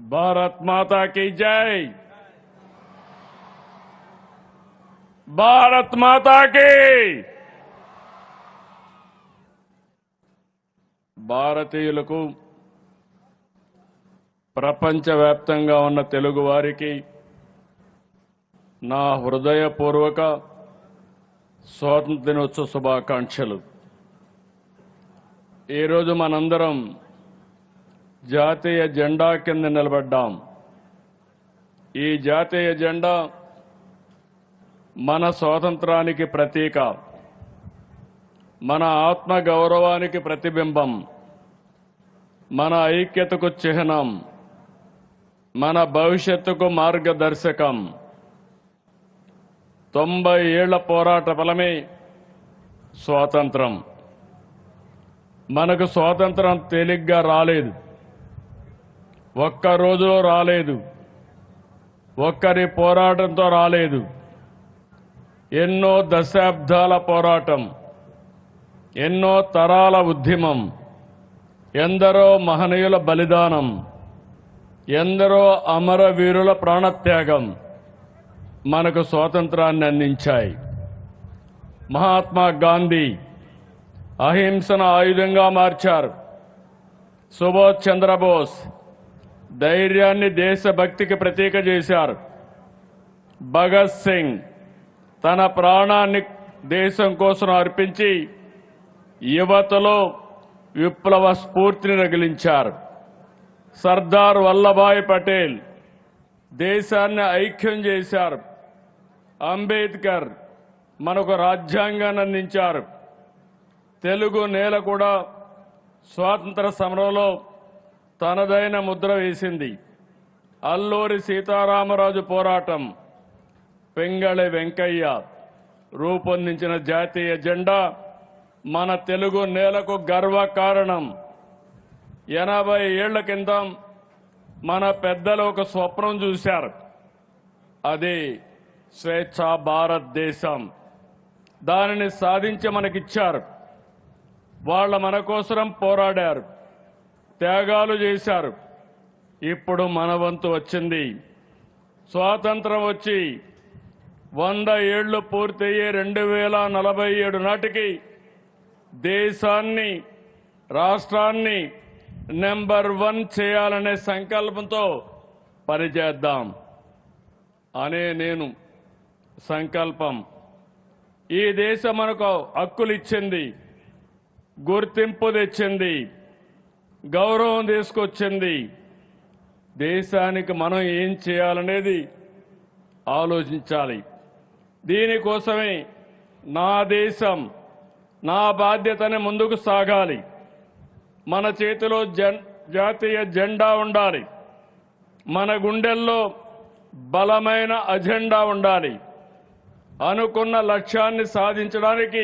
भारत माता की जय। भारत माता की। భారతీయులకు ప్రపంచవ్యాప్తంగా ఉన్న తెలుగు వారికి నా హృదయపూర్వక స్వాతంత్ర్య దినోత్సవ శుభాకాంక్షలు। ఈరోజు మనందరం జాతీయ జెండా కింద నిలబడ్డాం। ఈ జాతీయ జెండా మన స్వాతంత్రానికి ప్రతీక, మన ఆత్మ గౌరవానికి ప్రతిబింబం, మన ఐక్యతకు చిహ్నం, మన భవిష్యత్తుకు మార్గదర్శకం। 90 ఏళ్ల పోరాట ఫలమే స్వాతంత్రం। మనకు స్వాతంత్రం తేలిగ్గా రాలేదు, ఒక్క రోజులో రాలేదు, ఒక్కరి పోరాటంతో రాలేదు। ఎన్నో దశాబ్దాల పోరాటం, ఎన్నో తరాల ఉద్యమం, ఎందరో మహనీయుల బలిదానం, ఎందరో అమరవీరుల ప్రాణత్యాగం మనకు స్వాతంత్రాన్ని అందించాయి। మహాత్మా గాంధీ అహింసను ఆయుధంగా మార్చారు। సుభాష్ చంద్రబోస్ ధైర్యాన్ని దేశభక్తికి ప్రతీక చేశారు। భగత్ సింగ్ తన ప్రాణాన్ని దేశం కోసం అర్పించి యువతలో విప్లవ స్ఫూర్తిని రగిలించారు। సర్దార్ వల్లభాయ్ పటేల్ దేశాన్ని ఐక్యం చేశారు। అంబేద్కర్ మనకు రాజ్యాంగాన్ని అందించారు। తెలుగు నేల కూడా స్వాతంత్ర సమరంలో తనదైన ముద్ర వేసింది। అల్లూరి సీతారామరాజు పోరాటం, పింగళి వెంకయ్య రూపొందించిన జాతీయ జెండా మన తెలుగు నేలకు గర్వకారణం। 80 ఏళ్ల కింద మన పెద్దలు ఒక స్వప్నం చూశారు, అది స్వేచ్ఛా భారతదేశం। దానిని సాధించి మనకిచ్చారు। వాళ్ళ మన కోసం పోరాడారు, త్యాగాలు చేశారు। ఇప్పుడు మన వంతు వచ్చింది। స్వాతంత్రం వచ్చి 100 ఏళ్లు పూర్తయ్యే 2047 నాటికి దేశాన్ని, రాష్ట్రాన్ని నెంబర్ 1 చేయాలనే సంకల్పంతో పనిచేద్దాం అనే నేను సంకల్పం। ఈ దేశం మనకు హక్కులు ఇచ్చింది, గుర్తింపు తెచ్చింది, గౌరవం తీసుకొచ్చింది। దేశానికి మనం ఏం చేయాలనేది ఆలోచించాలి। దీనికోసమే నా దేశం, నా బాధ్యతని ముందుకు సాగాలి। మన చేతిలో జాతీయ జెండా ఉండాలి, మన గుండెల్లో బలమైన అజెండా ఉండాలి। అనుకున్న లక్ష్యాన్ని సాధించడానికి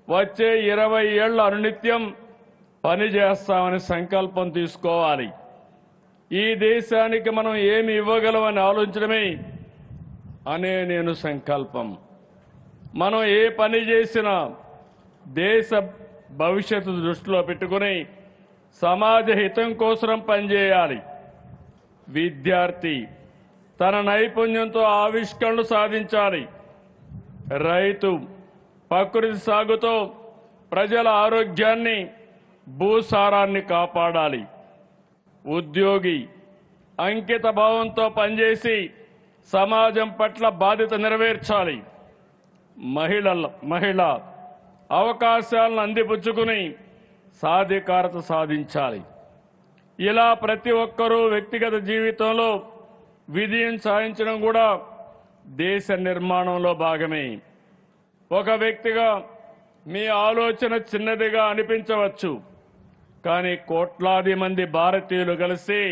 వచ్చే 20 ఏళ్ల అనునిత్యం పనిచేస్తామని సంకల్పం తీసుకోవాలి। ఈ దేశానికి మనం ఏమి ఇవ్వగలమని ఆలోచించడమే అనే నేను సంకల్పం। మనం ఏ పని చేసినా దేశ భవిష్యత్తు దృష్టిలో పెట్టుకుని సమాజ హితం కోసం పనిచేయాలి। విద్యార్థి తన నైపుణ్యంతో ఆవిష్కరణలు సాధించాలి। రైతు ప్రకృతి సాగుతో ప్రజల ఆరోగ్యాన్ని, భూసారాన్ని కాపాడాలి। ఉద్యోగి అంకిత భావంతో పనిచేసి సమాజం పట్ల బాధ్యత నెరవేర్చాలి। మహిళ అవకాశాలను అందిపుచ్చుకుని సాధికారత సాధించాలి। ఇలా ప్రతి ఒక్కరూ వ్యక్తిగత జీవితంలో విజయం సాధించడం కూడా దేశ నిర్మాణంలో భాగమే। ఒక వ్యక్తిగా మీ ఆలోచన చిన్నదిగా అనిపించవచ్చు, కానీ కోట్లాది మంది భారతీయులు కలిసి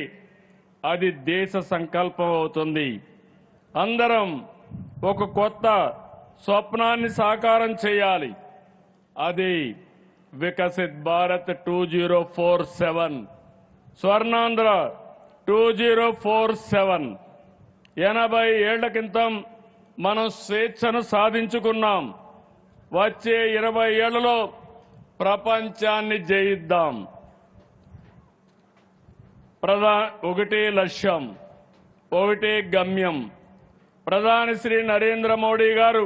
అది దేశ సంకల్పం అవుతుంది। అందరం ఒక కొత్త స్వప్నాన్ని సాకారం చేయాలి, అది వికసిత్ భారత్ 2047, స్వర్ణాంధ్ర 2047। 80 ఏళ్ల క్రితం మనం స్వేచ్ఛను సాధించుకున్నాం। వచ్చే 20 ఏళ్లలో ప్రపంచాన్ని జయిద్దాం। ఒకటే లక్ష్యం, ఒకటే గమ్యం. ప్రధాని శ్రీ నరేంద్ర మోడీ గారు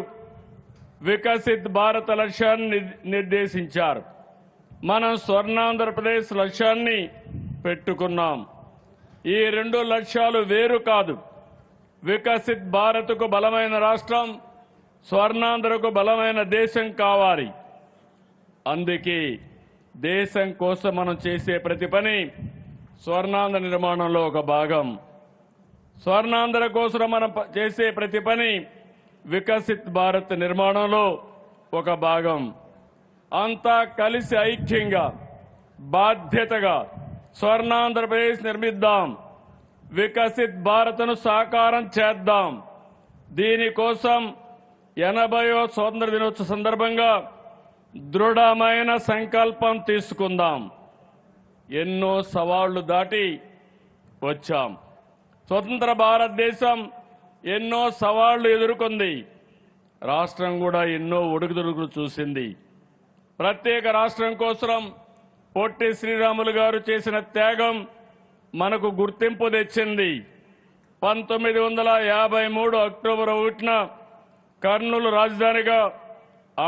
వికసిత్ భారత్ లక్ష్యాన్ని నిర్దేశించారు. మనం స్వర్ణాంధ్రప్రదేశ్ లక్ష్యాన్ని పెట్టుకున్నాం. ఈ రెండు లక్ష్యాలు వేరు కాదు. వికసిత్ భారత్కు బలమైన రాష్ట్రం, స్వర్ణాంధ్రకు బలమైన దేశం కావాలి. అందుకే దేశం కోసం మనం చేసే ప్రతి పని స్వర్ణాంధ్ర నిర్మాణంలో ఒక భాగం. స్వర్ణాంధ్ర కోసం మనం చేసే ప్రతి పని వికసిత్ భారత్ నిర్మాణంలో ఒక భాగం. అంతా కలిసి ఐక్యంగా బాధ్యతగా స్వర్ణాంధ్రప్రదేశ్ నిర్మిద్దాం. వికసిత్ భారత్ను సాకారం చేద్దాం. దీనికోసం 80వ స్వాతంత్ర దినోత్సవ సందర్భంగా దృఢమైన సంకల్పం తీసుకుందాం. ఎన్నో సవాళ్లు దాటి వచ్చాం. స్వతంత్ర భారతదేశం ఎన్నో సవాళ్లు ఎదుర్కొంది. రాష్ట్రం కూడా ఎన్నో ఒడుకుదొడుకులు చూసింది. ప్రత్యేక రాష్ట్రం కోసం పొట్టి శ్రీరాములు గారు చేసిన త్యాగం మనకు గుర్తింపు తెచ్చింది. 1953 అక్టోబర్ 1న కర్నూలు రాజధానిగా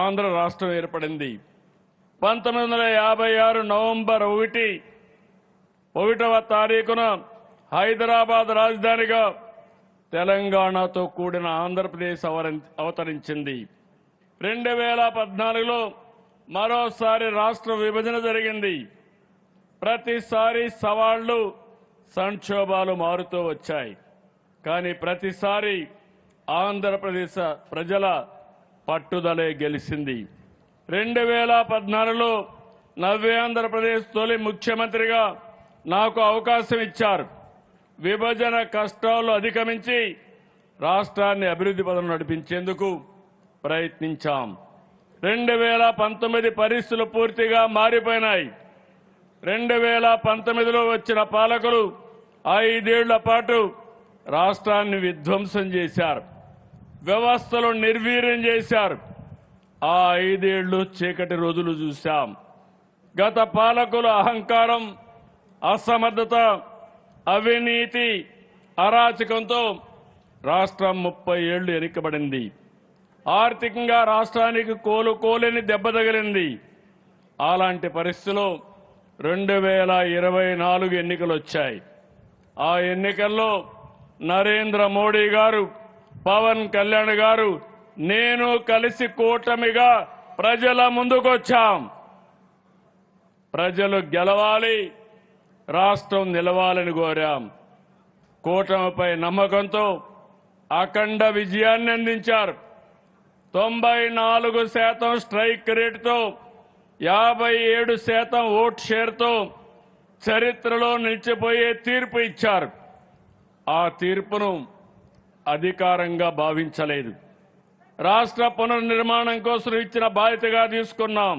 ఆంధ్ర రాష్ట్రం ఏర్పడింది. 1956 నవంబర్ 1వ తారీఖున హైదరాబాద్ రాజధానిగా తెలంగాణతో కూడిన ఆంధ్రప్రదేశ్ అవతరించింది. 2014లో మరోసారి రాష్ట్ర విభజన జరిగింది. ప్రతిసారి సవాళ్లు, సంక్షోభాలు మారుతూ వచ్చాయి. కానీ ప్రతిసారి ఆంధ్రప్రదేశ్ ప్రజల పట్టుదలే గెలిచింది. 2014లో నవ్య ఆంధ్రప్రదేశ్ తొలి ముఖ్యమంత్రిగా నాకు అవకాశం ఇచ్చారు. విభజన కష్టాలు అధిగమించి రాష్ట్రాన్ని అభివృద్ధి పథంలో నడిపించేందుకు ప్రయత్నించాం. 2019 పరిస్థితులు పూర్తిగా మారిపోయినాయి. 2019లో వచ్చిన పాలకులు 5 ఏళ్ల పాటు రాష్ట్రాన్ని విధ్వంసం చేశారు. వ్యవస్థలు నిర్వీర్యం చేశారు. ఆ 5 ఏళ్లు చీకటి రోజులు చూశాం. గత పాలకుల అహంకారం, అసమర్థత, అవినీతి, అరాచకంతో రాష్ట్రం 30 ఏళ్లు వెనుకబడింది. ఆర్థికంగా రాష్ట్రానికి కోలుకోలేని దెబ్బ తగిలింది. అలాంటి పరిస్థితుల్లో 2024 ఎన్నికలు వచ్చాయి. ఆ ఎన్నికల్లో నరేంద్ర మోడీ గారు, పవన్ కళ్యాణ్ గారు, నేను కలిసి కూటమిగా ప్రజల ముందుకొచ్చాం. ప్రజలు గెలవాలి, రాష్ట్రం నిలవాలని కోరాం. కూటమిపై నమ్మకంతో అఖండ విజయాన్ని అందించారు. 94% స్ట్రైక్ రేటుతో 57% ఓట్ షేర్తో చరిత్రలో నిలిచిపోయే తీర్పు ఇచ్చారు. ఆ తీర్పును అధికారంగా భావించలేదు. రాష్ట్ర పునర్నిర్మాణం కోసం ఇచ్చిన బాధ్యతగా తీసుకున్నాం.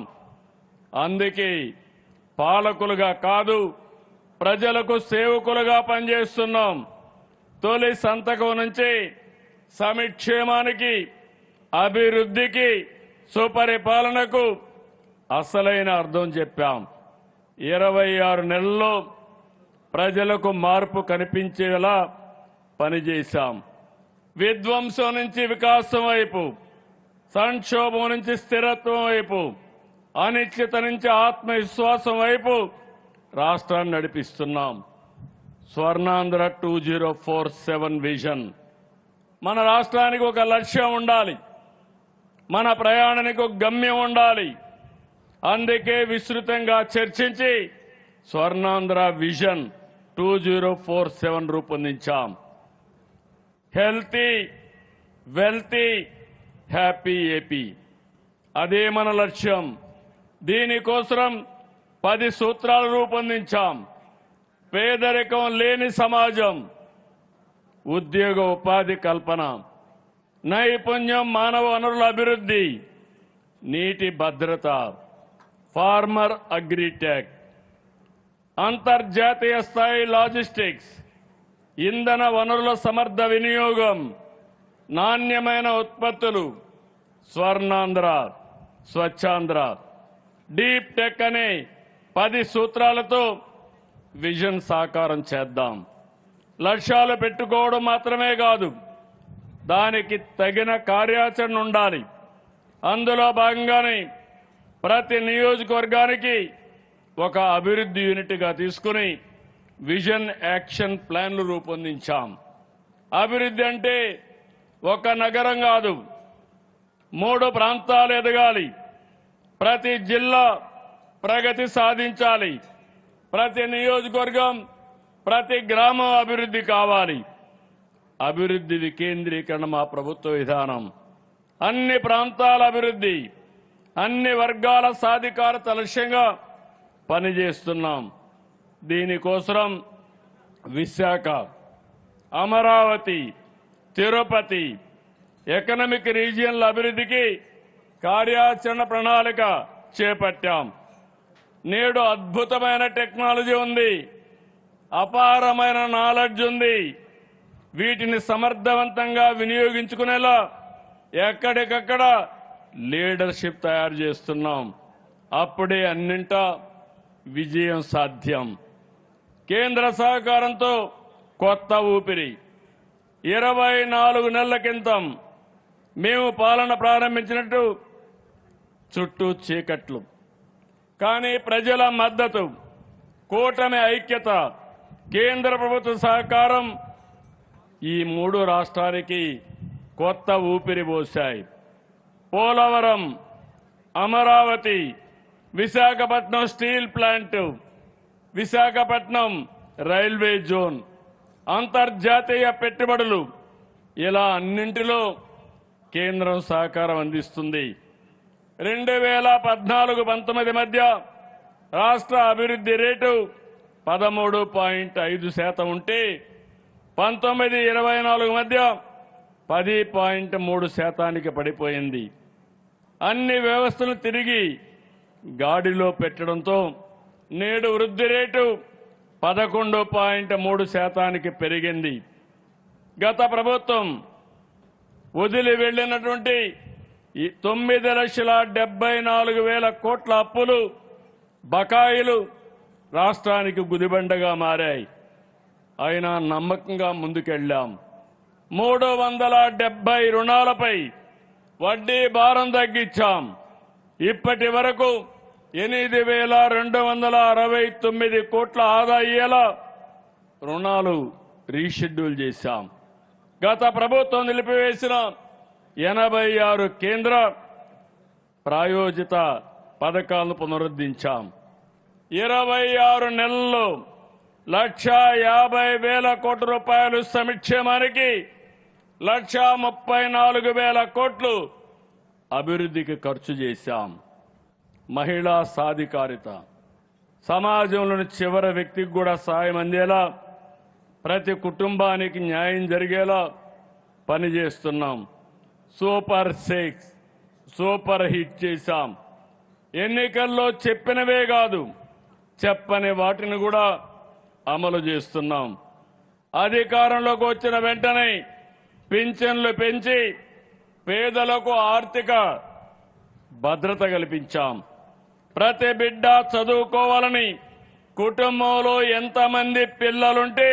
అందుకే పాలకులుగా కాదు, ప్రజలకు సేవకులుగా పనిచేస్తున్నాం. తొలి సంతకం నుంచి సంక్షేమానికి, అభివృద్ధికి, సుపరిపాలనకు అసలైన అర్థం చెప్పాం. 26 నెలల్లో ప్రజలకు మార్పు కనిపించేలా పనిచేశాం. విధ్వంసం నుంచి వికాసం వైపు, సంక్షోభం నుంచి స్థిరత్వం వైపు, అనిశ్చిత నుంచి ఆత్మవిశ్వాసం వైపు రాష్ట్రాన్ని నడిపిస్తున్నాం. స్వర్ణాంధ్ర 2047 విజన్. మన రాష్ట్రానికి ఒక లక్ష్యం ఉండాలి. మన ప్రయాణానికి ఒక గమ్యం ఉండాలి. అందుకే విస్తృతంగా చర్చించి స్వర్ణాంధ్ర విజన్ 2047 రూపొందించాం. హెల్తీ, వెల్తీ, హ్యాపీ ఏపీ, అదే మన లక్ష్యం. దీనికోసం 10 సూత్రాలు రూపొందించాం. పేదరికం లేని సమాజం, ఉద్యోగ ఉపాధి కల్పన, నైపుణ్యం, మానవ వనరుల అభివృద్ధి, నీటి భద్రత, ఫార్మర్ అగ్రిటెక్, అంతర్జాతీయ స్థాయి లాజిస్టిక్స్, ఇంధన వనరుల సమర్థ వినియోగం, నాణ్యమైన ఉత్పత్తులు, స్వర్ణాంధ్ర, స్వచ్ఛాంధ్ర, డీప్ టెక్ అనే 10 సూత్రాలతో విజన్ సాకారం చేద్దాం. లక్ష్యాలు పెట్టుకోవడం మాత్రమే కాదు, దానికి తగిన కార్యాచరణ ఉండాలి. అందులో భాగంగానే ప్రతి నియోజకవర్గానికి ఒక అభివృద్ధి యూనిట్గా తీసుకుని విజన్ యాక్షన్ ప్లాన్లు రూపొందించాం. అభివృద్ధి అంటే ఒక నగరం కాదు, 3 ప్రాంతాలు ఎదగాలి. ప్రతి జిల్లా ప్రగతి సాధించాలి. ప్రతి నియోజకవర్గం, ప్రతి గ్రామం అభివృద్ధి కావాలి. అభివృద్ధి వికేంద్రీకరణ మా ప్రభుత్వ విధానం. అన్ని ప్రాంతాల అభివృద్ధి, అన్ని వర్గాల సాధికారత లక్ష్యంగా పనిచేస్తున్నాం. దీనికోసం విశాఖ, అమరావతి, తిరుపతి ఎకనామిక్ రీజియన్ల అభివృద్ధికి కార్యాచరణ ప్రణాళిక చేపట్టాం. నేడు అద్భుతమైన టెక్నాలజీ ఉంది, అపారమైన నాలెడ్జ్ ఉంది. వీటిని సమర్థవంతంగా వినియోగించుకునేలా ఎక్కడికక్కడ లీడర్షిప్ తయారు చేస్తున్నాం. అప్పుడే అన్నింటా విజయం సాధ్యం. కేంద్ర సహకారంతో కొత్త ఊపిరి. 24 నెలల క్రితం మేము పాలన ప్రారంభించినట్టు చుట్టూ చీకట్లు, కానీ ప్రజల మద్దతు, కూటమి ఐక్యత, కేంద్ర ప్రభుత్వ సహకారం ఈ 3 రాష్ట్రానికి కొత్త ఊపిరి పోశాయి. Polavaram, Amaravati, Visakhapatnam steel plant, Visakhapatnam railway zone, అంతర్జాతీయ పెట్టుబడులు, ఇలా అన్నింటిలో కేంద్రం సహకారం అందిస్తుంది. 2014-19 మధ్య రాష్ట్ర అభివృద్ధి రేటు 13.5% ఉంటే 19-24 మధ్య 10.3% పడిపోయింది. అన్ని వ్యవస్థలు తిరిగి గాడిలో పెట్టడంతో నేడు వృద్ధి రేటు 11.3% పెరిగింది. గత ప్రభుత్వం వదిలి వెళ్లినటువంటి 9,74,000 కోట్ల అప్పులు, బకాయిలు రాష్ట్రానికి గుదిబండగా మారాయి. అయినా నమ్మకంగా ముందుకెళ్లాం. 370 రుణాలపై వడ్డీ భారం తగ్గించాం. ఇప్పటి వరకు 8,269 కోట్ల ఆదా అయ్యేలా రుణాలు రీషెడ్యూల్ చేశాం. గత ప్రభుత్వం నిలిపివేసిన 86 కేంద్ర ప్రాయోజిత పథకాలను పునరుద్ధరించాం. 26 నెలల్లో 1,50,000 కోట్ల రూపాయలు సంక్షేమానికి, 1,34,000 కోట్లు అభివృద్ధికి ఖర్చు చేశాం. మహిళా సాధికారిత, సమాజంలోని చివరి వ్యక్తికి కూడా సాయం అందేలా, ప్రతి కుటుంబానికి న్యాయం జరిగేలా పనిచేస్తున్నాం. సూపర్ 6 సూపర్ హిట్ చేశాం. ఎన్నికల్లో చెప్పినవే కాదు, చెప్పని వాటిని కూడా అమలు చేస్తున్నాం. అధికారంలోకి వచ్చిన వెంటనే పింఛన్లు పెంచి పేదలకు ఆర్థిక భద్రత కల్పించాం. ప్రతి బిడ్డ చదువుకోవాలని, కుటుంబంలో ఎంతమంది పిల్లలుంటే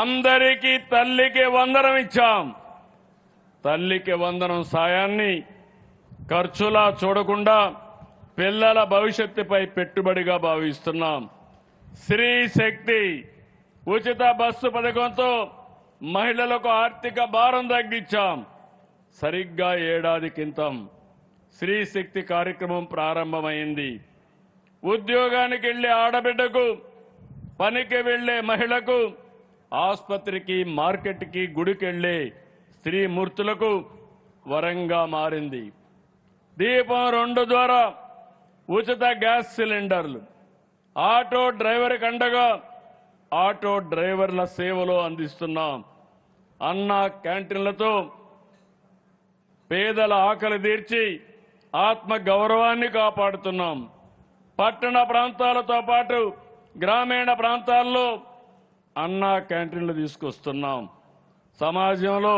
అందరికీ తల్లికి వందనం ఇచ్చాం. తల్లికి వందనం సాయాన్ని ఖర్చులా చూడకుండా పిల్లల భవిష్యత్తుపై పెట్టుబడిగా భావిస్తున్నాం. స్త్రీ శక్తి ఉచిత బస్సు పథకంతో మహిళలకు ఆర్థిక భారం తగ్గించాం. సరిగ్గా ఏడాది క్రితం స్త్రీ శక్తి కార్యక్రమం ప్రారంభమైంది. ఉద్యోగానికి వెళ్లే ఆడబిడ్డకు, పనికి వెళ్లే మహిళకు, ఆసుపత్రికి, మార్కెట్కి, గుడికి వెళ్లే స్త్రీ మూర్తులకు వరంగా మారింది. దీపం 2 ద్వారా ఉచిత గ్యాస్ సిలిండర్లు, ఆటో డ్రైవర్కి అండగా ఆటో డ్రైవర్ల సేవలో అందిస్తున్నాం. అన్న క్యాంటీన్లతో పేదల ఆకలి తీర్చి ఆత్మ గౌరవాన్ని కాపాడుతున్నాం. పట్టణ ప్రాంతాలతో పాటు గ్రామీణ ప్రాంతాల్లో అన్న క్యాంటీన్లు తీసుకొస్తున్నాం. సమాజంలో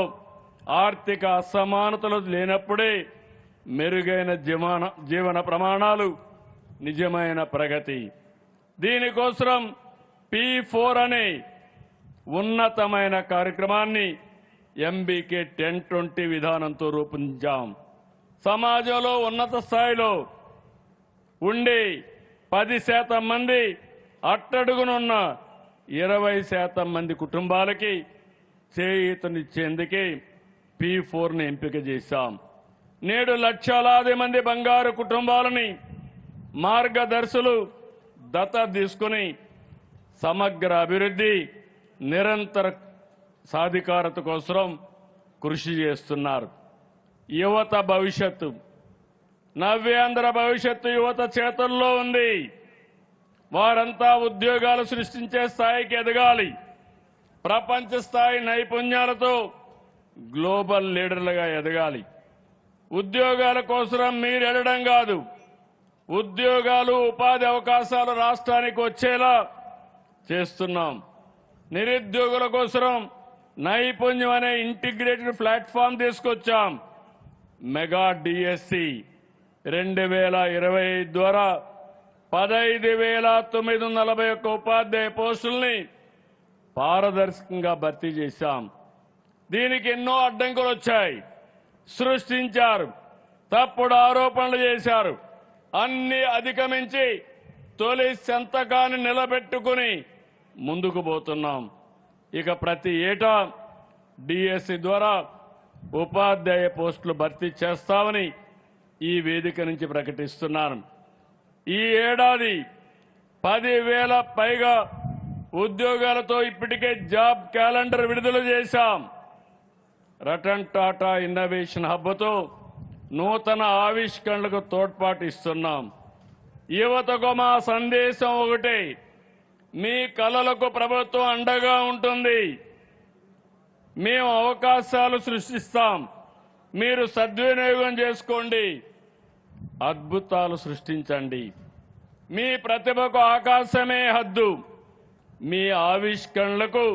ఆర్థిక అసమానతలు లేనప్పుడే మెరుగైన జీవన ప్రమాణాలు, నిజమైన ప్రగతి. దీనికోసం P4 అనే ఉన్నతమైన కార్యక్రమాన్ని MBK 1020 విధానంతో రూపొందించాం. సమాజంలో ఉన్నత స్థాయిలో ఉండి 10% మంది అట్టడుగునున్న 20% మంది కుటుంబాలకి చేయూతనిచ్చేందుకే P4ని ఎంపిక చేశాం. నేడు లక్షలాది మంది బంగారు కుటుంబాలని మార్గదర్శులు దత్తత తీసుకుని సమగ్ర అభివృద్ధి, నిరంతర సాధికారత కోసం కృషి చేస్తున్నారు. యువత భవిష్యత్తు, నవ్యాంధ్ర భవిష్యత్తు యువత చేతుల్లో ఉంది. వారంతా ఉద్యోగాలు సృష్టించే స్థాయికి ఎదగాలి. ప్రపంచ స్థాయి నైపుణ్యాలతో గ్లోబల్ లీడర్లుగా ఎదగాలి. ఉద్యోగాల కోసం మీరు ఎడడం కాదు, ఉద్యోగాలు, ఉపాధి అవకాశాలు రాష్ట్రానికి వచ్చేలా చేస్తున్నాం. నిరుద్యోగుల కోసం నైపుణ్యం అనే ఇంటిగ్రేటెడ్ ప్లాట్ఫామ్ తీసుకొచ్చాం. మెగా డిఎస్సి 2025 ద్వారా 15,941 ఉపాధ్యాయ పోస్టుల్ని పారదర్శకంగా భర్తీ చేశాం. దీనికి ఎన్నో అడ్డంకులు వచ్చాయి. సృష్టించారు, తప్పుడు ఆరోపణలు చేశారు. అన్ని అధిగమించి తొలి సంతకాన్ని నిలబెట్టుకుని ముందుకు పోతున్నాం. ఇక ప్రతి ఏటా డిఎస్సి ద్వారా ఉపాధ్యాయ పోస్టులు భర్తీ చేస్తామని ఈ వేదిక నుంచి ప్రకటిస్తున్నాను. ఈ ఏడాది 10,000 పైగా ఉద్యోగాలతో ఇప్పటికే జాబ్ క్యాలెండర్ విడుదల చేశాం. రతన్ టాటా ఇన్నోవేషన్ హబ్తో నూతన ఆవిష్కరణలకు తోడ్పాటు ఇస్తున్నాం. యువతకు మా సందేశం ఒకటే: మీ కలలకు ప్రభుత్వం అండగా ఉంటుంది. మేము అవకాశాలు సృష్టిస్తాం, మీరు సద్వినియోగం చేసుకోండి, అద్భుతాలు సృష్టించండి. మీ ప్రతిభకు ఆకాశమే హద్దు. మీ ఆవిష్కరణలకు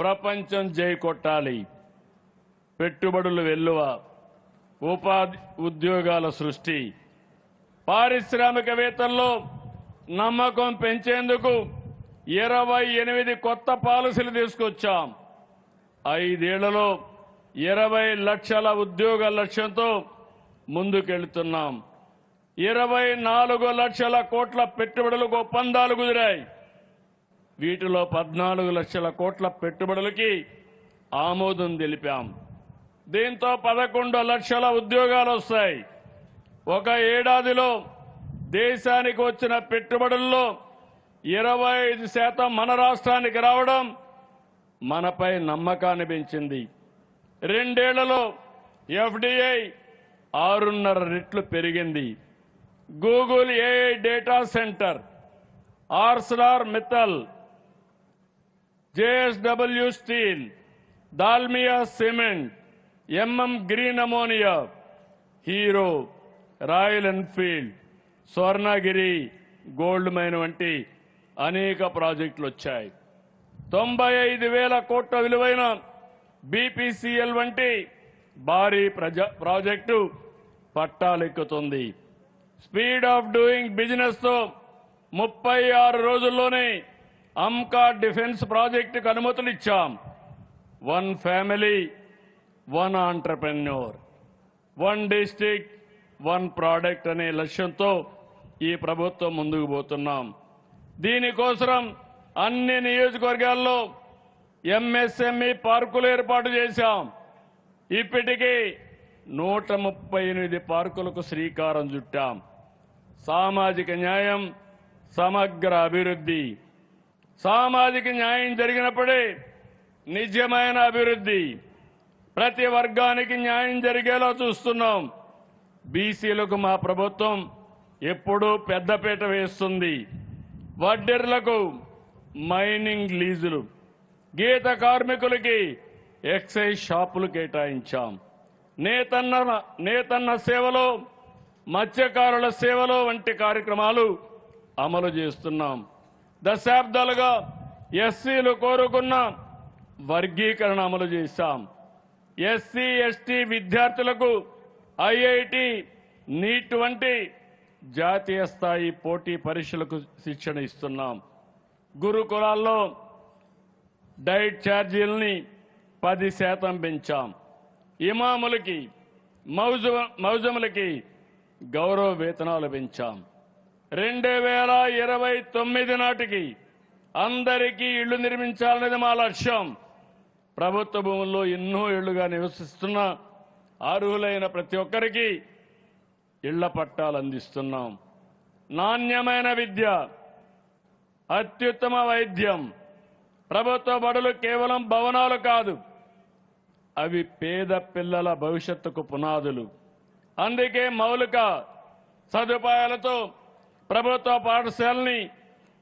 ప్రపంచం జై కొట్టాలి. పెట్టుబడులు వెల్లువ, ఉపాధి, ఉద్యోగాల సృష్టి, పారిశ్రామికవేత్తల్లో నమ్మకం పెంచేందుకు 28 కొత్త పాలసీలు తీసుకొచ్చాం. 5 ఏళ్లలో 20 లక్షల ఉద్యోగ లక్ష్యంతో ముందుకెళ్తున్నాం. 24 లక్షల కోట్ల పెట్టుబడులకు ఒప్పందాలు కుదిరాయి. వీటిలో 14 లక్షల కోట్ల పెట్టుబడులకి ఆమోదం తెలిపాం. దీంతో 11 లక్షల ఉద్యోగాలు వస్తాయి. ఒక ఏడాదిలో దేశానికి వచ్చిన పెట్టుబడుల్లో 25% మన రాష్ట్రానికి రావడం మనపై నమ్మకాన్ని పెంచింది. 2 ఏళ్లలో FDI 6.5 రెట్లు పెరిగింది. Google AI data centre, Arcelor Mittal, JSW steel, Dalmia cement, green ammonia, Hero, Royal Enfield, Swarnagiri gold mine వంటి అనేక ప్రాజెక్టులు వచ్చాయి. 95,000 కోట్ల విలువైన BPCL వంటి భారీ ప్రాజెక్టు పట్టాలెక్కుతుంది. స్పీడ్ ఆఫ్ డూయింగ్ బిజినెస్ తో 36 రోజుల్లోనే అమ్కా డిఫెన్స్ ప్రాజెక్టుకు అనుమతులు ఇచ్చాం. 1 ఫ్యామిలీ 1 ఆంటర్ప్రెన్యూర్, 1 డిస్ట్రిక్ట్ 1 ప్రోడక్ట్ అనే లక్ష్యంతో ఈ ప్రభుత్వం ముందుకు పోతున్నాం. దీనికోసం అన్ని నియోజకవర్గాల్లో MSME పార్కులు ఏర్పాటు చేశాం. ఇప్పటికీ 138 పార్కులకు శ్రీకారం చుట్టాం. సామాజిక న్యాయం, సమగ్ర అభివృద్ధి. సామాజిక న్యాయం జరిగినప్పుడే నిజమైన అభివృద్ధి. ప్రతి వర్గానికి న్యాయం జరిగేలా చూస్తున్నాం. బీసీలకు మా ప్రభుత్వం ఎప్పుడూ పెద్దపీట వేస్తుంది. వడ్డెర్లకు మైనింగ్ లీజులు, గీత కార్మికులకి ఎక్సైజ్ షాపులు కేటాయించాం. నేతన్న సేవలో, మత్స్యకారుల సేవలో వంటి కార్యక్రమాలు అమలు చేస్తున్నాం. దశాబ్దాలుగా ఎస్సీలు కోరుకున్న వర్గీకరణ అమలు చేశాం. SC, ST విద్యార్థులకు IIT, నీట్ వంటి జాతీయ స్థాయి పోటీ పరీక్షలకు శిక్షణ ఇస్తున్నాం. గురుకులాల్లో డైట్ ఛార్జీలని 10% పెంచాం. ఇమాములకి మౌజములకి గౌరవ వేతనాలు పెంచాం. 2029 నాటికి అందరికీ ఇళ్లు నిర్మించాలనేది మా లక్ష్యం. ప్రభుత్వ భూముల్లో ఎన్నో ఇళ్లుగా నివసిస్తున్న అర్హులైన ప్రతి ఒక్కరికి ఇళ్ల పట్టాలు అందిస్తున్నాం. నాణ్యమైన విద్య, అత్యుత్తమ వైద్యం. ప్రభుత్వ బడులు కేవలం భవనాలు కాదు, అవి పేద పిల్లల భవిష్యత్తుకు పునాదులు. అందుకే మౌలిక సదుపాయాలతో ప్రభుత్వ పాఠశాలని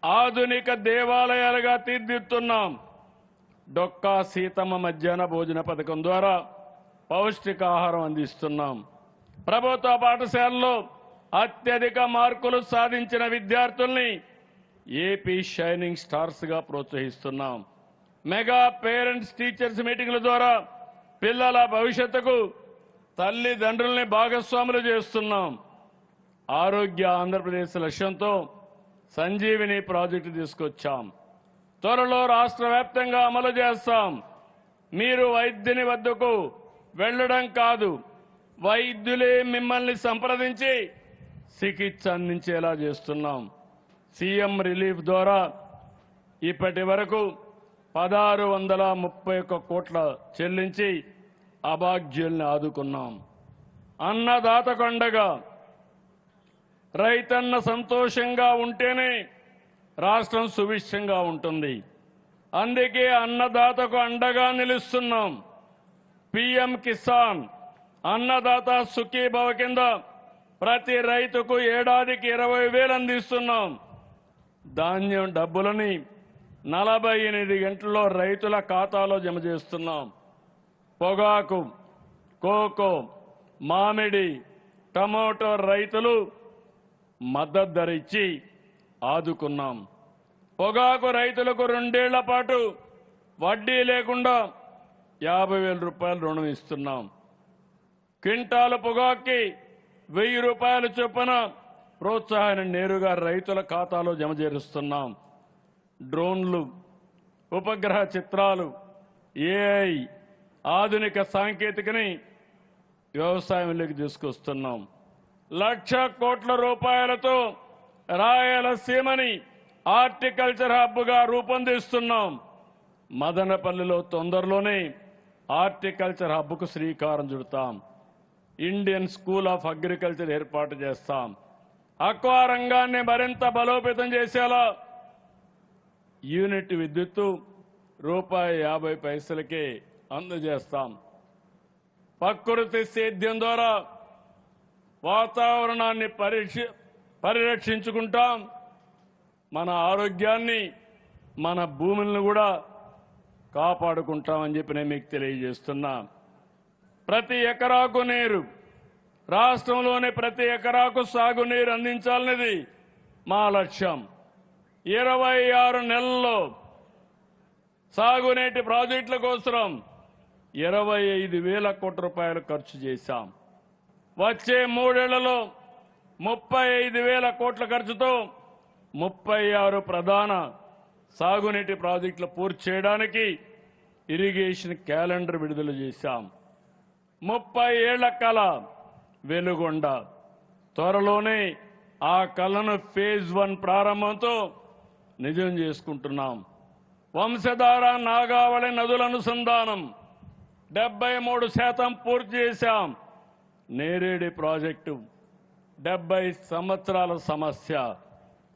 ఆధునిక దేవాలయాలుగా తీర్చిదిద్దుతున్నాం. డొక్కా సీతమ్మ మధ్యాహ్న భోజన పథకం ద్వారా పౌష్టికాహారం అందిస్తున్నాం. ప్రభుత్వ పాఠశాలలో అత్యధిక మార్కులు సాధించిన విద్యార్థుల్ని ఏపీ షైనింగ్ స్టార్స్ గా ప్రోత్సహిస్తున్నాం. మెగా పేరెంట్స్ టీచర్స్ మీటింగ్ల ద్వారా పిల్లల భవిష్యత్తుకు తల్లిదండ్రుల్ని భాగస్వాములు చేస్తున్నాం. ఆరోగ్య ఆంధ్రప్రదేశ్ లక్ష్యంతో సంజీవిని ప్రాజెక్టు తీసుకొచ్చాం. త్వరలో రాష్ట్ర వ్యాప్తంగా అమలు చేస్తాం. మీరు వైద్యుని వద్దకు వెళ్లడం కాదు, వైద్యులే మిమ్మల్ని సంప్రదించి చికిత్స అందించేలా చేస్తున్నాం. సీఎం రిలీఫ్ ద్వారా ఇప్పటి వరకు 1631 కోట్ల చెల్లించి అభాగ్యుల్ని ఆదుకున్నాం. అన్నదాతకు అండగా, రైతన్న సంతోషంగా ఉంటేనే రాష్ట్రం సుభిక్షంగా ఉంటుంది. అందుకే అన్నదాతకు అండగా నిలుస్తున్నాం. పీఎం కిసాన్ అన్నదాత సుఖీభవ కింద ప్రతి రైతుకు ఏడాదికి 20,000 అందిస్తున్నాం. ధాన్యం డబ్బులని 48 గంటల్లో రైతుల ఖాతాలో జమ చేస్తున్నాం. పొగాకు, కోకో, మామిడి, టమోటో రైతులు మద్దతు ధర ఇచ్చి ఆదుకున్నాం. పొగాకు రైతులకు 2 ఏళ్ల పాటు వడ్డీ లేకుండా 50,000 రూపాయలు రుణం ఇస్తున్నాం. క్వింటాలు పొగాకుకి 1,000 రూపాయల చొప్పున ప్రోత్సాహాన్ని నేరుగా రైతుల ఖాతాలో జమ చేరుస్తున్నాం. డ్రోన్లు, ఉపగ్రహ చిత్రాలు, ఏఐ ఆధునిక సాంకేతికని వ్యవసాయంలోకి తీసుకొస్తున్నాం. 1,00,000 కోట్ల రూపాయలతో రాయలసీమని హార్టికల్చర్ హబ్గా రూపొందిస్తున్నాం. మదనపల్లిలో తొందరలోనే హార్టికల్చర్ హబ్కు శ్రీకారం చుడతాం. ఇండియన్ స్కూల్ ఆఫ్ అగ్రికల్చర్ ఏర్పాటు చేస్తాం. అక్వా రంగాన్ని మరింత బలోపేతం చేసేలా యూనిట్ విద్యుత్తు ₹50 అందజేస్తాం. ప్రకృతి సేద్యం ద్వారా వాతావరణాన్ని పరిరక్షించుకుంటాం. మన ఆరోగ్యాన్ని, మన భూములను కూడా కాపాడుకుంటామని చెప్పి నేను మీకు తెలియజేస్తున్నా. ప్రతి ఎకరాకు నీరు, రాష్ట్రంలోని ప్రతి ఎకరాకు సాగునీరు అందించాలనేది మా లక్ష్యం. 26 నెలల్లో సాగునీటి ప్రాజెక్టుల కోసం 25,000 కోట్ల రూపాయలు ఖర్చు చేశాం. వచ్చే 3 ఏళ్లలో 35,000 కోట్ల ఖర్చుతో 36 ప్రధాన సాగునీటి ప్రాజెక్టులు పూర్తి చేయడానికి ఇరిగేషన్ క్యాలెండర్ విడుదల చేశాం. 30 ఏళ్ల కళ వెలుగొండ. త్వరలోనే ఆ కళను ఫేజ్ 1 ప్రారంభంతో నిజం చేసుకుంటున్నాం. వంశధార, నాగావళి నదుల అనుసంధానం 73% పూర్తి చేశాం. నేరేడి ప్రాజెక్టు 70 సంవత్సరాల సమస్య,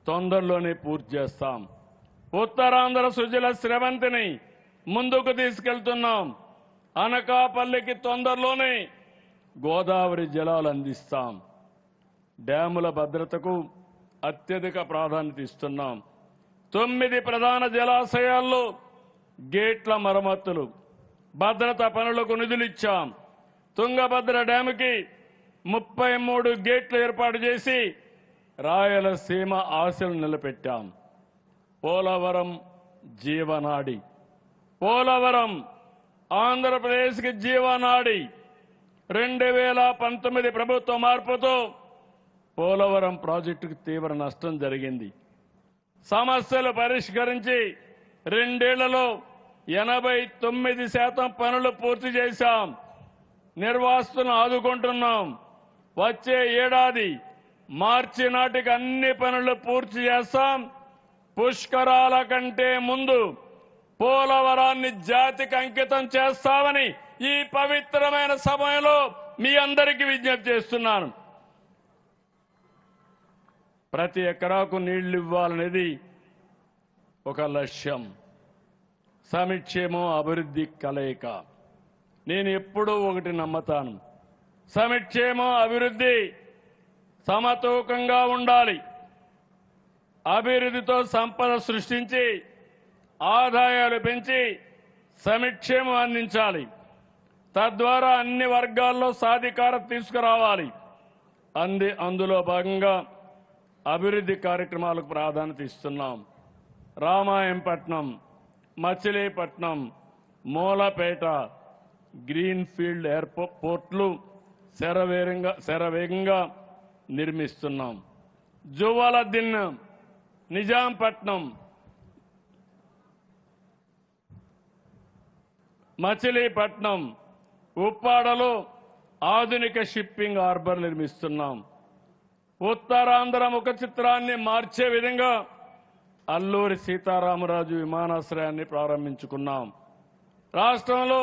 తొందరలోనే పూర్తి చేస్తాం. ఉత్తరాంధ్ర సుజల స్రవంతిని ముందుకు తీసుకెళ్తున్నాం. అనకాపల్లికి తొందరలోనే గోదావరి జలాలు అందిస్తాం. డ్యాముల భద్రతకు అత్యధిక ప్రాధాన్యత ఇస్తున్నాం. 9 ప్రధాన జలాశయాల్లో గేట్ల మరమ్మతులు, భద్రతా పనులకు నిధులిచ్చాం. తుంగభద్ర డ్యాముకి 33 గేట్లు ఏర్పాటు చేసి రాయలసీమ ఆశలు నిలబెట్టాం. పోలవరం జీవనాడి. పోలవరం ఆంధ్రప్రదేశ్కి జీవనాడి. 2019 ప్రభుత్వ మార్పుతో పోలవరం ప్రాజెక్టుకు తీవ్ర నష్టం జరిగింది. సమస్యలు పరిష్కరించి 2 ఏళ్లలో 89% పనులు పూర్తి చేశాం. నిర్వాసితులను ఆదుకుంటున్నాం. వచ్చే ఏడాది మార్చి నాటికి అన్ని పనులు పూర్తి చేస్తాం. పుష్కరాల కంటే ముందు పోలవరాన్ని జాతికి అంకితం చేస్తామని ఈ పవిత్రమైన సమయంలో మీ అందరికీ విజ్ఞప్తి చేస్తున్నాను. ప్రతి ఎకరాకు నీళ్లు ఇవ్వాలనేది ఒక లక్ష్యం. సమిక్షేమం అభివృద్ధి కలయిక. నేను ఎప్పుడూ ఒకటి నమ్ముతాను, సమిక్షేమం అభివృద్ధి సమతూకంగా ఉండాలి. అభివృద్ధితో సంపద సృష్టించి ఆదాయాలు పెంచి సమిక్షేమం అందించాలి. తద్వారా అన్ని వర్గాల్లో సాధికారత తీసుకురావాలి. అందులో భాగంగా అభివృద్ధి కార్యక్రమాలకు ప్రాధాన్యత ఇస్తున్నాం. రామాయంపట్నం, మచిలీపట్నం, మూలపేట గ్రీన్ ఫీల్డ్ ఎయిర్పోర్ట్లు శరవేగంగా నిర్మిస్తున్నాం. జువ్వలదిన్న, నిజాంపట్నం, మచిలీపట్నం, ఉప్పాడలో ఆధునిక షిప్పింగ్ హార్బర్ నిర్మిస్తున్నాం. ఉత్తరాంధ్ర ముఖ చిత్రాన్ని మార్చే విధంగా అల్లూరి సీతారామరాజు విమానాశ్రయాన్ని ప్రారంభించుకున్నాం. రాష్ట్రంలో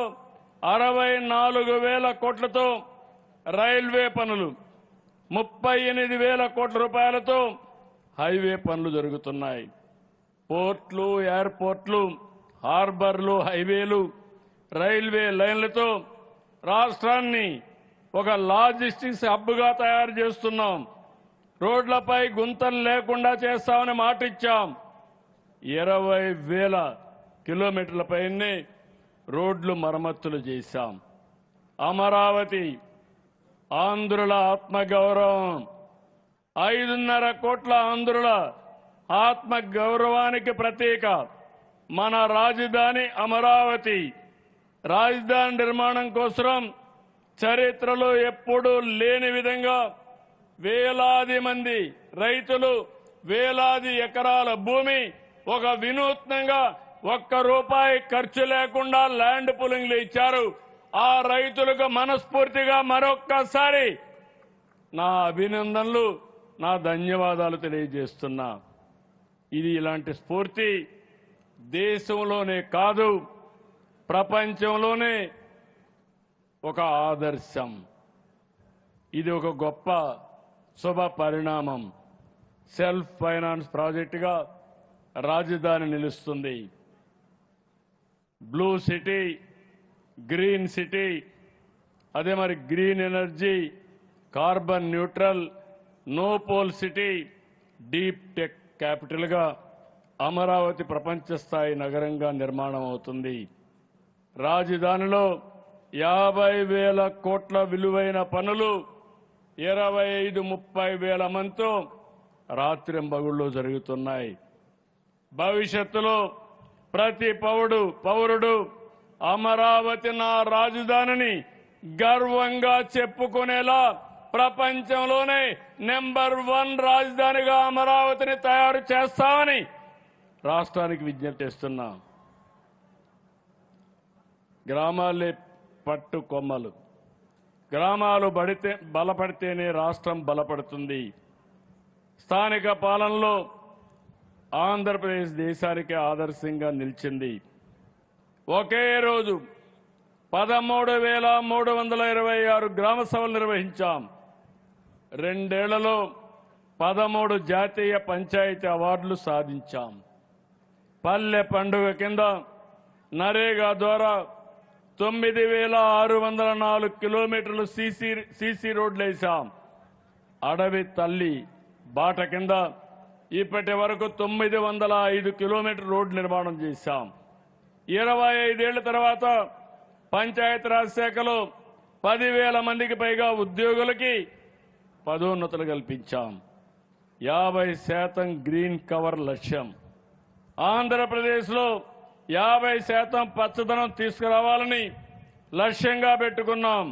64,000 కోట్లతో రైల్వే పనులు, 38,000 కోట్ల రూపాయలతో హైవే పనులు జరుగుతున్నాయి. పోర్ట్లు, ఎయిర్పోర్ట్లు, హార్బర్లు, హైవేలు, రైల్వే లైన్లతో రాష్ట్రాన్ని ఒక లాజిస్టిక్స్ హబ్గా తయారు చేస్తున్నాం. రోడ్లపై గుంతలు లేకుండా చేస్తామని మాట ఇచ్చాం. 20,000 కిలోమీటర్లపైనే రోడ్లు మరమ్మతులు చేశాం. అమరావతి ఆంధ్రుల ఆత్మగౌరవం. 5.5 కోట్ల ఆంధ్రుల ఆత్మగౌరవానికి ప్రతీక మన రాజధాని అమరావతి. రాజధాని నిర్మాణం కోసం చరిత్రలో ఎప్పుడూ లేని విధంగా వేలాది మంది రైతులు, వేలాది ఎకరాల భూమి ఒక వినూత్నంగా ₹1 ఖర్చు లేకుండా ల్యాండ్ పూలింగ్లు ఇచ్చారు. ఆ రైతులకు మనస్ఫూర్తిగా మరొక్కసారి నా అభినందనలు, నా ధన్యవాదాలు తెలియజేస్తున్నా. ఇది ఇలాంటి స్ఫూర్తి దేశంలోనే కాదు, ప్రపంచంలోనే ఒక ఆదర్శం. ఇది ఒక గొప్ప శుభ పరిణామం. సెల్ఫ్ ఫైనాన్స్ ప్రాజెక్టుగా రాజధాని నిలుస్తుంది. బ్లూ సిటీ, గ్రీన్ సిటీ, అదే మరి green energy, carbon neutral, no pole city, deep tech క్యాపిటల్గా అమరావతి ప్రపంచ స్థాయి నగరంగా నిర్మాణం అవుతుంది. రాజధానిలో 50,000 కోట్ల విలువైన పనులు 25-30 వేల మందితో రాత్రింబగుళ్ళు జరుగుతున్నాయి. భవిష్యత్తులో ప్రతి పౌరుడు అమరావతి నా రాజధానిని గర్వంగా చెప్పుకునేలా ప్రపంచంలోనే నెంబర్ 1 రాజధానిగా అమరావతిని తయారు చేస్తామని రాష్ట్రానికి విజ్ఞప్తి చేస్తున్నా. గ్రామాలే పట్టు కొమ్మలు. గ్రామాలు బలపడితేనే రాష్ట్రం బలపడుతుంది. స్థానిక పాలనలో ఆంధ్రప్రదేశ్ దేశానికి ఆదర్శంగా నిలిచింది. ఒకే రోజు 13,326 గ్రామ సభలు నిర్వహించాం. 2 ఏళ్లలో 13 జాతీయ పంచాయతీ అవార్డులు సాధించాం. పల్లె పండుగ కింద నరేగా ద్వారా 9,604 కిలోమీటర్లు సీసీ రోడ్లు వేశాం. అడవి తల్లి బాట కింద ఇప్పటి వరకు 905 కిలోమీటర్ రోడ్డు నిర్మాణం చేశాం. 25 ఏళ్ల తర్వాత పంచాయతీరాజ్ శాఖలో 10,000 మందికి పైగా ఉద్యోగులకి పదోన్నతులు కల్పించాం. 50% గ్రీన్ కవర్ లక్ష్యం. ఆంధ్రప్రదేశ్లో 50% పచ్చదనం తీసుకురావాలని లక్ష్యంగా పెట్టుకున్నాం.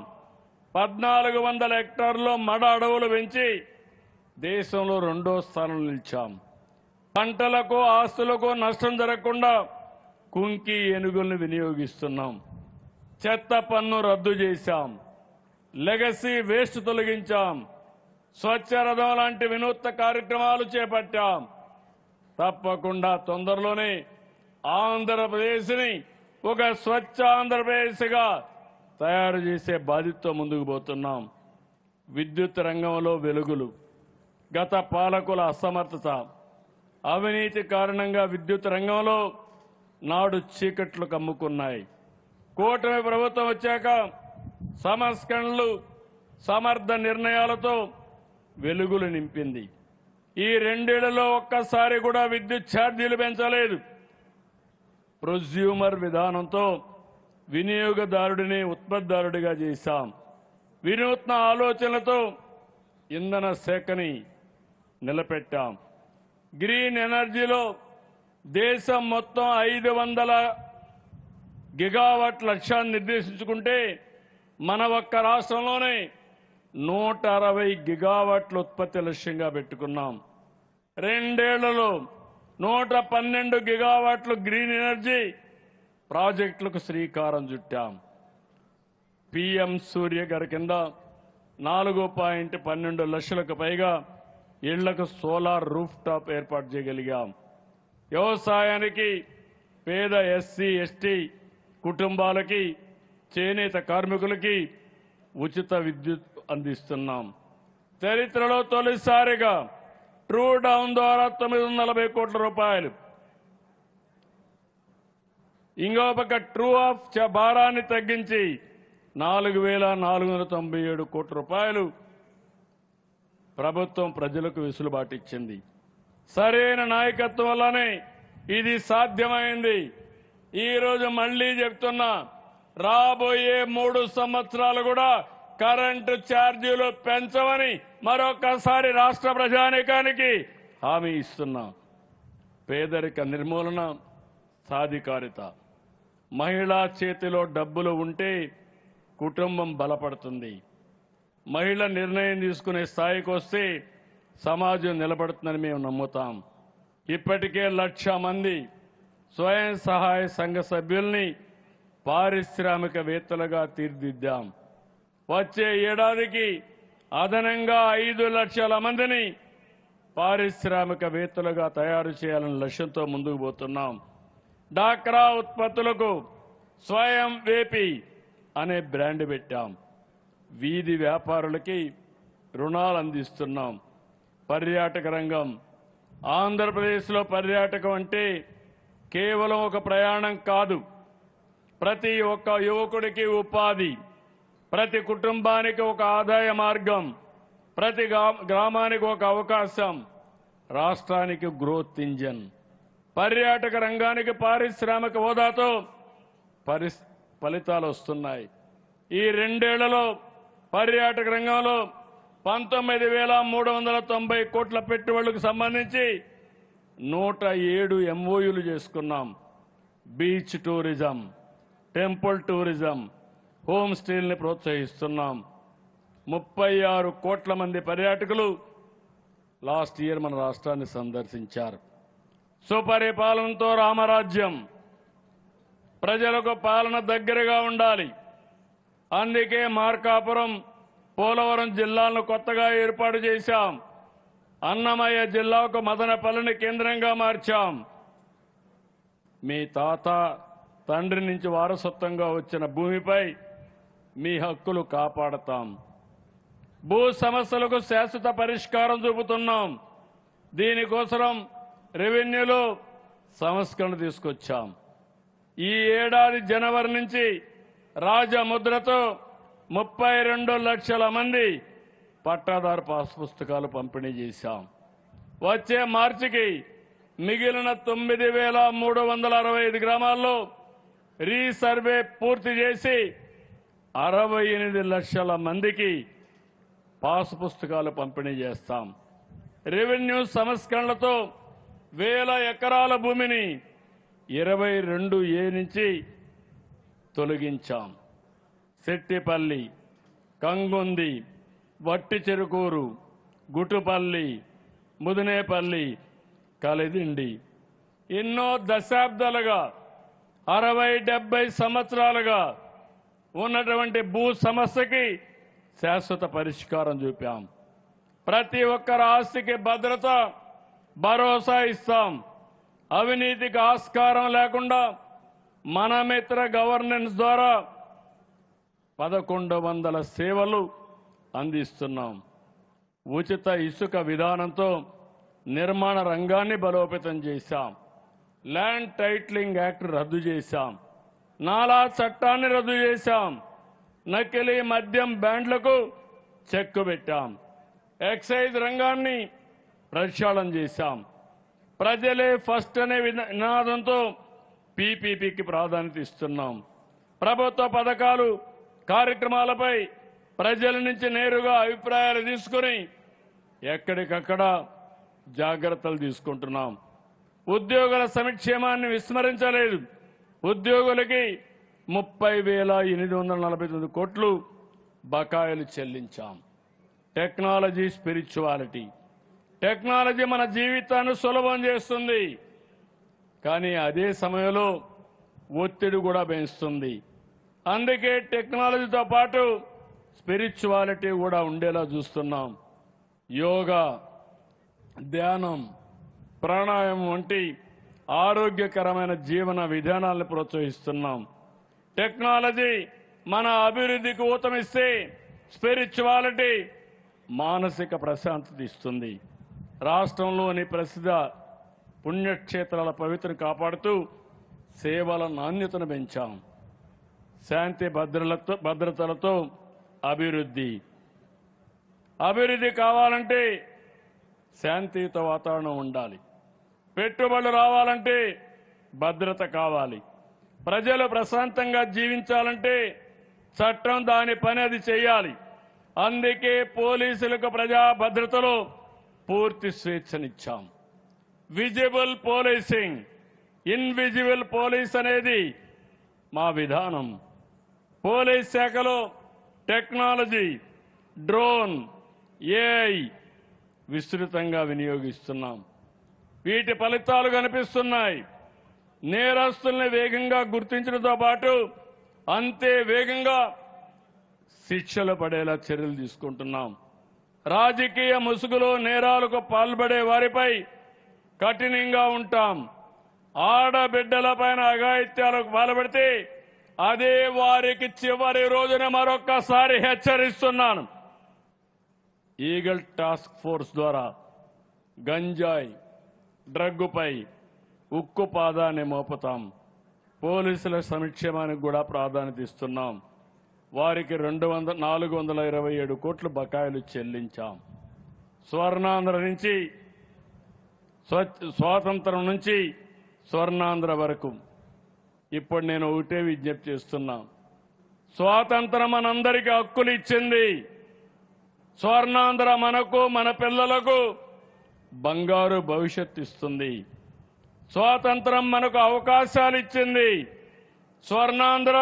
1,400 హెక్టార్లో మడ అడవులు పెంచి దేశంలో 2వ స్థానంలో నిలిచాం. పంటలకు ఆస్తులకు నష్టం జరగకుండా కుంకి ఏనుగుల్ని వినియోగిస్తున్నాం. చెత్త పన్ను రద్దు చేశాం. Legacy waste తొలగించాం. స్వచ్ఛ రథం లాంటి వినూత్న కార్యక్రమాలు చేపట్టాం. తప్పకుండా తొందరలోనే ఆంధ్రప్రదేశ్ని ఒక స్వచ్ఛ ఆంధ్రప్రదేశ్గా తయారు చేసే బాధ్యతతో ముందుకు పోతున్నాం. విద్యుత్ రంగంలో వెలుగులు. గత పాలకుల అసమర్థత, అవినీతి కారణంగా విద్యుత్ రంగంలో నాడు చీకట్లు కమ్ముకున్నాయి. కూటమి ప్రభుత్వం వచ్చాక సంస్కరణలు, సమర్థ నిర్ణయాలతో వెలుగులు నింపింది. ఈ 2 ఏళ్లలో ఒక్కసారి కూడా విద్యుత్ ఛార్జీలు పెంచలేదు. ప్రొజ్యూమర్ విధానంతో వినియోగదారుడిని ఉత్పత్తిదారుడిగా చేశాం. వినూత్న ఆలోచనలతో ఇంధన శాఖని నిలబెట్టాం. గ్రీన్ ఎనర్జీలో దేశం మొత్తం 500 గిగావాట్ లక్ష్యాన్ని నిర్దేశించుకుంటే మన ఒక్క రాష్ట్రంలోనే 160 గిగావాట్ల ఉత్పత్తి లక్ష్యంగా పెట్టుకున్నాం. 2 ఏళ్లలో 112 గిగావాట్లు గ్రీన్ ఎనర్జీ ప్రాజెక్టులకు శ్రీకారం చుట్టాం. పీఎం సూర్య గారి కింద 4.12 లక్షలకు పైగా ఇళ్లకు సోలార్ రూఫ్ టాప్ ఏర్పాటు చేయగలిగాం. వ్యవసాయానికి, పేద ఎస్సీ ఎస్టీ కుటుంబాలకి, చేనేత కార్మికులకి ఉచిత విద్యుత్ అందిస్తున్నాం. చరిత్రలో తొలిసారిగా ట్రూ డౌన్ ద్వారా 940 కోట్ల రూపాయలు, ఇంకో పక్క ట్రూ ఆఫ్ భారాన్ని తగ్గించి 4,497 కోట్ల రూపాయలు ప్రభుత్వం ప్రజలకు వెసులుబాటు ఇచ్చింది. సరైన నాయకత్వం వల్లనే ఇది సాధ్యమైంది. ఈ రోజు మళ్లీ చెప్తున్నా, రాబోయే 3 సంవత్సరాలు కూడా కరెంటు ఛార్జీలు పెంచవని మరొకసారి రాష్ట్ర ప్రజానీకానికి హామీ ఇస్తున్నా. పేదరిక నిర్మూలన, సాధికారిత. మహిళా చేతిలో డబ్బులు ఉంటే కుటుంబం బలపడుతుంది. మహిళ నిర్ణయం తీసుకునే స్థాయికి వస్తే సమాజం నిలబడుతుందని మేము నమ్ముతాం. ఇప్పటికే 1,00,000 మంది స్వయం సహాయ సంఘ సభ్యుల్ని పారిశ్రామికవేత్తలుగా తీర్చిదిద్దాం. వచ్చే ఏడాదికి అదనంగా 5 లక్షల మందిని పారిశ్రామికవేత్తలుగా తయారు చేయాలనే లక్ష్యంతో ముందుకు పోతున్నాం. డాక్రా ఉత్పత్తులకు స్వయం వేపి అనే బ్రాండ్ పెట్టాం. వీధి వ్యాపారులకి రుణాలు అందిస్తున్నాం. పర్యాటక రంగం. ఆంధ్రప్రదేశ్లో పర్యాటకం అంటే కేవలం ఒక ప్రయాణం కాదు. ప్రతి ఒక్క యువకుడికి ఉపాధి, ప్రతి కుటుంబానికి ఒక ఆదాయ మార్గం, ప్రతి గ్రామానికి ఒక అవకాశం, రాష్ట్రానికి గ్రోత్ ఇంజన్. పర్యాటక రంగానికి పారిశ్రామిక హోదాతో ఫలితాలు వస్తున్నాయి. ఈ 2 ఏళ్లలో పర్యాటక రంగంలో 19,390 కోట్ల పెట్టుబడులకు సంబంధించి 107 ఎంఓయూలు చేసుకున్నాం. Beach tourism, temple tourism, home స్టేల్ని ప్రోత్సహిస్తున్నాం. 36 కోట్ల మంది పర్యాటకులు లాస్ట్ ఇయర్ మన రాష్ట్రాన్ని సందర్శించారు. సుపరిపాలనతో రామరాజ్యం. ప్రజలకు పాలన దగ్గరగా ఉండాలి. అందుకే మార్కాపురం, పోలవరం జిల్లాలను కొత్తగా ఏర్పాటు చేశాం. అన్నమయ్య జిల్లాకు మదనపల్లిని కేంద్రంగా మార్చాం. మీ తాత, తండ్రి నుంచి వారసత్వంగా వచ్చిన భూమిపై మీ హక్కులు కాపాడతాం. భూ సమస్యలకు శాశ్వత పరిష్కారం చూపుతున్నాం. దీనికోసం రెవెన్యూలో సంస్కరణ తీసుకొచ్చాం. ఈ ఏడాది జనవరి నుంచి రాజముద్రతో 32 లక్షల మంది పట్టాదారు పాస్ పుస్తకాలు పంపిణీ చేశాం. వచ్చే మార్చికి మిగిలిన 9,365 గ్రామాల్లో రీసర్వే పూర్తి చేసి 68 లక్షల మందికి పాస్ పుస్తకాలు పంపిణీ చేస్తాం. రెవెన్యూ సంస్కరణలతో 1,000 ఎకరాల భూమిని 22A నుంచి తొలగించాం. సెట్టిపల్లి, కంగుంది, వట్టి చెరుకూరు, గుటుపల్లి, ముదినేపల్లి, కలిదిండి. ఎన్నో దశాబ్దాలుగా 60-70 సంవత్సరాలుగా ఉన్నటువంటి భూ సమస్యకి శాశ్వత పరిష్కారం చూపాం. ప్రతి ఒక్కరి ఆస్తికి భద్రత, భరోసా ఇస్తాం. అవినీతికి ఆస్కారం లేకుండా మన మిత్ర గవర్నెన్స్ ద్వారా 1100 సేవలు అందిస్తున్నాం. ఉచిత ఇసుక విధానంతో నిర్మాణ రంగాన్ని బలోపేతం చేశాం. ల్యాండ్ టైటిలింగ్ యాక్ట్ రద్దు చేశాం. నాలా చట్టాన్ని రద్దు చేశాం. నకిలీ మద్యం బ్యాండ్లకు చెక్కు పెట్టాం. ఎక్సైజ్ రంగాన్ని ప్రక్షాళన చేశాం. ప్రజలే ఫస్ట్ అనే నినాదంతో పీపీపీకి ప్రాధాన్యత ఇస్తున్నాం. ప్రభుత్వ పథకాలు, కార్యక్రమాలపై ప్రజల నుంచి నేరుగా అభిప్రాయాలు తీసుకుని ఎక్కడికక్కడ జాగ్రత్తలు తీసుకుంటున్నాం. ఉద్యోగుల సంక్షేమాన్ని విస్మరించలేదు. ఉద్యోగులకి 30,849 కోట్లు బకాయిలు చెల్లించాం. Technology, spirituality. టెక్నాలజీ మన జీవితాన్ని సులభం చేస్తుంది, కానీ అదే సమయంలో ఒత్తిడి కూడా పెంచుతుంది. అందుకే టెక్నాలజీతో పాటు స్పిరిచువాలిటీ కూడా ఉండేలా చూస్తున్నాం. యోగా, ధ్యానం, ప్రాణాయామం వంటి ఆరోగ్యకరమైన జీవన విధానాలను ప్రోత్సహిస్తున్నాం. టెక్నాలజీ మన అభివృద్ధికి ఊతమిస్తే స్పిరిచువాలిటీ మానసిక ప్రశాంతత ఇస్తుంది. రాష్ట్రంలోని ప్రసిద్ధ పుణ్యక్షేత్రాల పవిత్రను కాపాడుతూ సేవల నాణ్యతను పెంచాం. శాంతి భద్రతలతో అభివృద్ధి కావాలంటే శాంతియుత వాతావరణం ఉండాలి. పెట్టుబడులు రావాలంటే భద్రత కావాలి. ప్రజలు ప్రశాంతంగా జీవించాలంటే చట్టం దాని పని అది చేయాలి. అందుకే పోలీసులకు ప్రజా భద్రతలో పూర్తి స్వేచ్ఛనిచ్చాం. విజిబుల్ పోలీసింగ్, ఇన్విజిబుల్ పోలీస్ అనేది మా విధానం. పోలీస్ శాఖలో టెక్నాలజీ, డ్రోన్, ఏఐ విస్తృతంగా వినియోగిస్తున్నాం. వీటి ఫలితాలు కనిపిస్తున్నాయి. నేరస్తుల్ని వేగంగా గుర్తించడంతో పాటు అంతే వేగంగా శిక్షలు పడేలా చర్యలు తీసుకుంటున్నాం. రాజకీయ ముసుగులో నేరాలకు పాల్పడే వారిపై కఠినంగా ఉంటాం. ఆడబిడ్డలపైన అఘాయిత్యాలకు పాల్పడితే అదే వారికి చివరి రోజున మరొక్కసారి హెచ్చరిస్తున్నాను. ఈగల్ టాస్క్ ఫోర్స్ ద్వారా గంజాయి, డ్రగ్గుపై ఉక్కు పాదాన్ని మోపుతాం. పోలీసుల సంక్షేమానికి కూడా ప్రాధాన్యత ఇస్తున్నాం. వారికి 427 కోట్ల బకాయిలు చెల్లించాం. స్వర్ణాంధ్ర నుంచి, స్వాతంత్రం నుంచి స్వర్ణాంధ్ర వరకు ఇప్పుడు నేను ఒకటే విజ్ఞప్తి చేస్తున్నా. స్వాతంత్రం మనందరికీ హక్కులు ఇచ్చింది. స్వర్ణాంధ్ర మనకు, మన పిల్లలకు బంగారు భవిష్యత్తు ఇస్తుంది. స్వాతంత్రం మనకు అవకాశాలు ఇచ్చింది. స్వర్ణాంధ్ర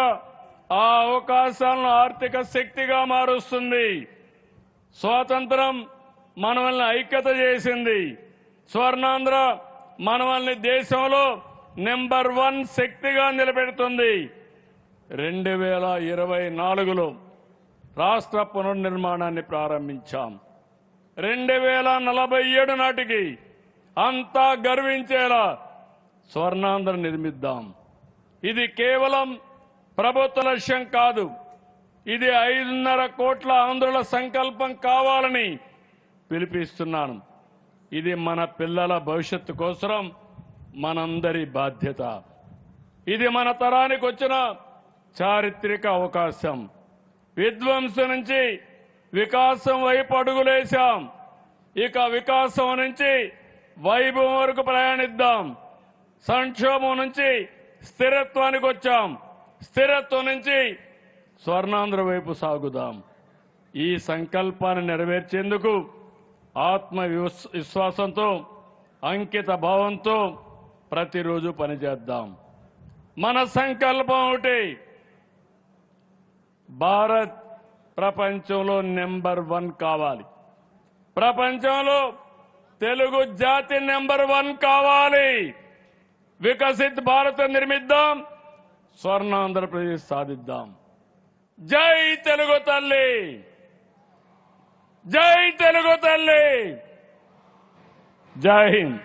ఆ అవకాశాలను ఆర్థిక శక్తిగా మారుస్తుంది. స్వాతంత్రం మనల్ని ఐక్యత చేసింది. స్వర్ణాంధ్ర మనల్ని దేశంలో నెంబర్ 1 శక్తిగా నిలబెడుతుంది. 2024లో రాష్ట్ర పునర్నిర్మాణాన్ని ప్రారంభించాం. 2047 నాటికి అంతా గర్వించేలా స్వర్ణాంధ్ర నిర్మిద్దాం. ఇది కేవలం ప్రభుత్వ లక్ష్యం కాదు. ఇది 5.5 కోట్ల ఆంధ్రుల సంకల్పం కావాలని పిలిపిస్తున్నాను. ఇది మన పిల్లల భవిష్యత్తు కోసం మనందరి బాధ్యత. ఇది మన తరానికి వచ్చిన చారిత్రక అవకాశం. విధ్వంసం నుంచి వికాసం వైపు అడుగులేశాం. ఇక వికాసం నుంచి వైభవం వరకు ప్రయాణిద్దాం. సంక్షోభం నుంచి స్థిరత్వానికి వచ్చాం. స్థిరత్వం నుంచి స్వర్ణాంధ్ర వైపు సాగుదాం. ఈ సంకల్పాన్ని నెరవేర్చేందుకు ఆత్మవిశ్వాసంతో, అంకిత భావంతో ప్రతిరోజు పనిచేద్దాం. మన సంకల్పం ఒకటి, భారత్ ప్రపంచంలో నెంబర్ 1 కావాలి. ప్రపంచంలో తెలుగు జాతి నెంబర్ 1 కావాలి. వికసిత్ భారత్ నిర్మిద్దాం, స్వర్ణాంధ్రప్రదేశ్ సాధిద్దాం. జై తెలుగు తల్లి, జై తెలుగు తల్లి, జై హింద్.